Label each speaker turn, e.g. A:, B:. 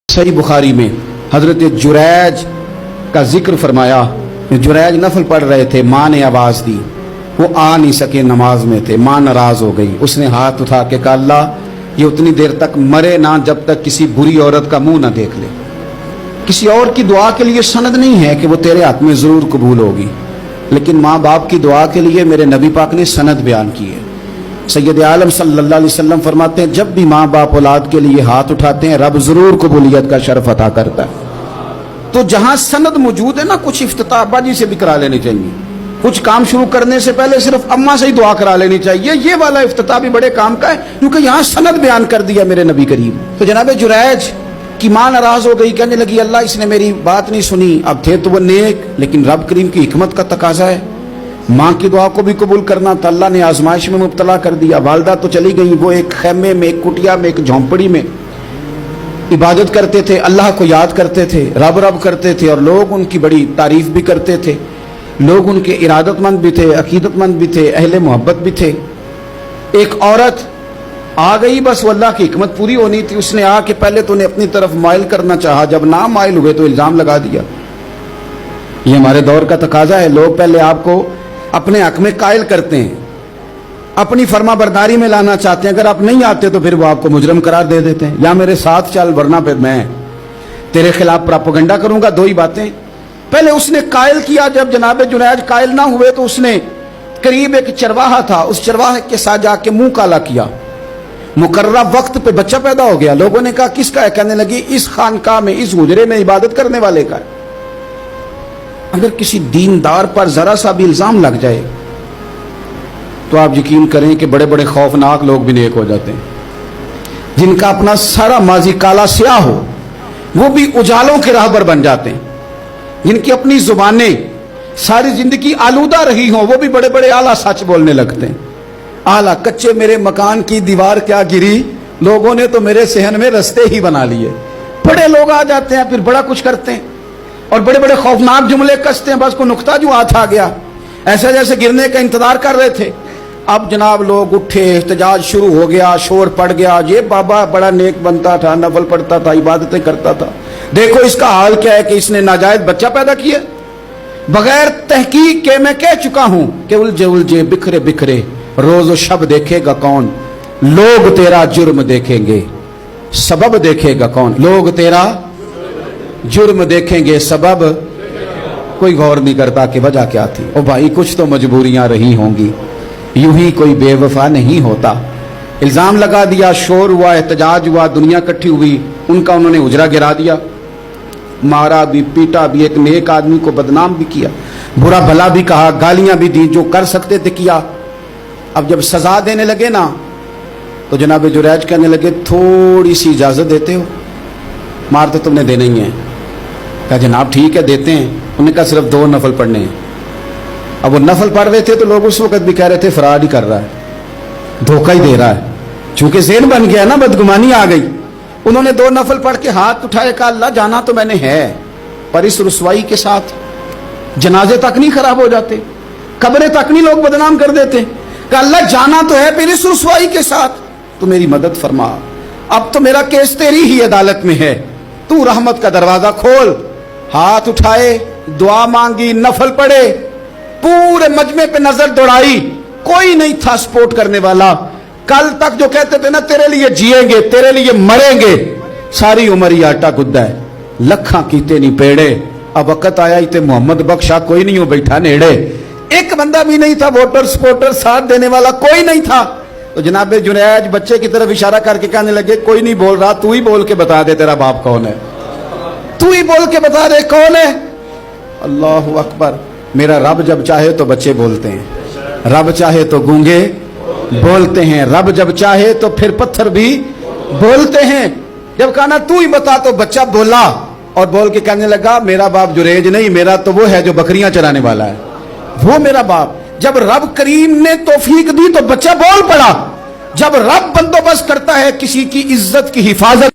A: सही बुखारी में हजरत जुरैज का जिक्र फरमाया। जुरैज नफल पढ़ रहे थे, माँ ने आवाज दी, वो आ नहीं सके, नमाज में थे, माँ नाराज हो गई। उसने हाथ उठा के कहा, अल्लाह ये उतनी देर तक मरे ना जब तक किसी बुरी औरत का मुंह ना देख ले। किसी और की दुआ के लिए सनद नहीं है कि वो तेरे हाथ में जरूर कबूल होगी, लेकिन माँ बाप की दुआ के लिए मेरे नबी पाक ने सनद बयान की है। सैयद आलम सल्लल्लाहु अलैहि वसल्लम फरमाते हैं, जब भी माँ बाप औलाद के लिए हाथ उठाते हैं रब जरूर कबूलियत का शर्फ अता करता है। तो जहां सनद मौजूद है ना, कुछ इफ्तिताह अब्बा जी से भी करा लेनी चाहिए। कुछ काम शुरू करने से पहले सिर्फ अम्मा से ही दुआ करा लेनी चाहिए। ये वाला इफ्तिताह भी बड़े काम का है, क्योंकि यहां सनद बयान कर दिया मेरे नबी करीम। तो जनाब जुरैज की माँ नाराज हो गई, कहने लगी अल्लाह इसने मेरी बात नहीं सुनी। अब थे तो वो नेक, लेकिन रब करीम की हिकमत का तकाजा है, माँ की दुआ को भी कबूल करना था। अल्लाह ने आजमाइश में मुब्तला कर दिया। वालदा तो चली गई, वो एक खैमे में, एक कुटिया में, एक झोंपड़ी में इबादत करते थे, अल्लाह को याद करते थे, रब रब करते थे, और लोग उनकी बड़ी तारीफ भी करते थे। लोग उनके इरादतमंद भी थे, अकीदतमंद भी थे, अहले मोहब्बत भी थे। एक औरत आ गई, बस वो अल्लाह की हिकमत पूरी होनी थी। उसने आके पहले तो उन्हें अपनी तरफ माइल करना चाहा, जब ना माइल हुए तो इल्जाम लगा दिया। ये हमारे दौर का तकाजा है, लोग पहले आपको अपने हक में कायल करते हैं, अपनी फर्मा बरदारी में लाना चाहते हैं। अगर आप नहीं आते तो फिर वो आपको मुजरम करार दे देते हैं, या मेरे साथ चल वरना फिर मैं तेरे खिलाफ प्रोपेगेंडा करूंगा। दो ही बातें। पहले उसने कायल किया, जब जनाब जुनैज कायल ना हुए तो उसने करीब एक चरवाहा था, उस चरवाहे के साथ जाके मुंह काला किया। मुकर्रर वक्त पे बच्चा पैदा हो गया। लोगों ने कहा किसका है? कहने लगी इस खानकाह में, इस हुजरे में इबादत करने वाले का है। अगर किसी दीनदार पर जरा सा भी इल्जाम लग जाए तो आप यकीन करें कि बड़े बड़े खौफनाक लोग भी नेक हो जाते हैं। जिनका अपना सारा माजी काला स्याह हो वो भी उजालों के राहबर बन जाते हैं। जिनकी अपनी जुबानें सारी जिंदगी आलूदा रही हो वो भी बड़े बड़े आला सच बोलने लगते हैं। आला कच्चे मेरे मकान की दीवार क्या गिरी, लोगों ने तो मेरे सहन में रस्ते ही बना लिए। बड़े लोग आ जाते हैं, फिर बड़ा कुछ करते हैं और बड़े बड़े खौफनाक जुमले कसते हैं। बस को नुक्ता जो हाथ आ गया, ऐसे जैसे गिरने का इंतजार कर रहे थे। अब जनाब लोग उठे, एहतजाज शुरू हो गया, शोर पड़ गया। ये बाबा बड़ा नेक बनता था, नफल पढ़ता था, इबादतें करता था, देखो इसका हाल क्या है कि इसने नाजायज बच्चा पैदा किया। बगैर तहकीक के मैं कह चुका हूं कि उलझे उलझे बिखरे बिखरे रोज शब देखेगा कौन, लोग तेरा जुर्म देखेंगे सबब देखेगा कौन। लोग तेरा जुर्म देखेंगे सबब कोई गौर नहीं करता कि वजह क्या थी। ओ भाई कुछ तो मजबूरियां रही होंगी, यूं ही कोई बेवफा नहीं होता। इल्जाम लगा दिया, शोर हुआ, एहतजाज हुआ, दुनिया इकट्ठी हुई, उनका उन्होंने उजरा गिरा दिया, मारा भी, पीटा भी, एक नेक आदमी को बदनाम भी किया, बुरा भला भी कहा, गालियां भी दी, जो कर सकते थे किया। अब जब सजा देने लगे ना तो जनाब जुरैज कहने लगे थोड़ी सी इजाजत देते हो, मार तो तुमने देना ही है। कहा जनाब ठीक है देते हैं। उन्होंने कहा सिर्फ 2 नफल पढ़ने हैं। अब वो नफल पढ़ रहे थे तो लोग उस वक्त भी कह रहे थे फराड ही कर रहा है, धोखा ही दे रहा है। चूंकि ज़हन बन गया ना, बदगुमानी आ गई। उन्होंने 2 नफल पढ़ के हाथ उठाए, कहा अल्लाह जाना तो मैंने है, पर इस रुसवाई के साथ जनाजे तक नहीं खराब हो जाते, कब्रें तक नहीं लोग बदनाम कर देते। कहा अल्लाह जाना तो है, फिर इस रुसवाई के साथ तो मेरी मदद फरमा। अब तो मेरा केस तेरी ही अदालत में है, तू रहमत का दरवाजा खोल। हाथ उठाए, दुआ मांगी, नफल पढ़े, पूरे मजमे पे नजर दौड़ाई, कोई नहीं था सपोर्ट करने वाला। कल तक जो कहते थे ना तेरे लिए जिएंगे, तेरे लिए मरेंगे, सारी उम्र ही आटा गुद्दा है, लखा कीते नहीं पेड़े। अब वक्त आया ही ते मोहम्मद बख्शा कोई नहीं हो बैठा नेड़े। एक बंदा भी नहीं था, वोटर सपोर्टर साथ देने वाला कोई नहीं था। तो जनाब जुनैज बच्चे की तरफ इशारा करके कहने लगे कोई नहीं बोल रहा, तू ही बोल के बता दे तेरा बाप कौन है, तू ही बोल के बता दे कौन है। अल्लाहु अकबर। मेरा रब जब चाहे तो बच्चे बोलते हैं, रब चाहे तो गूंगे बोलते हैं, रब जब चाहे तो फिर पत्थर भी बोलते हैं। जब कहा ना तू ही बता तो बच्चा बोला, और बोल के कहने लगा मेरा बाप जुरैज नहीं, मेरा तो वो है जो बकरियां चराने वाला है, वो मेरा बाप। जब रब करीम ने तौफीक दी तो बच्चा बोल पड़ा। जब रब बंदोबस्त करता है किसी की इज्जत की हिफाजत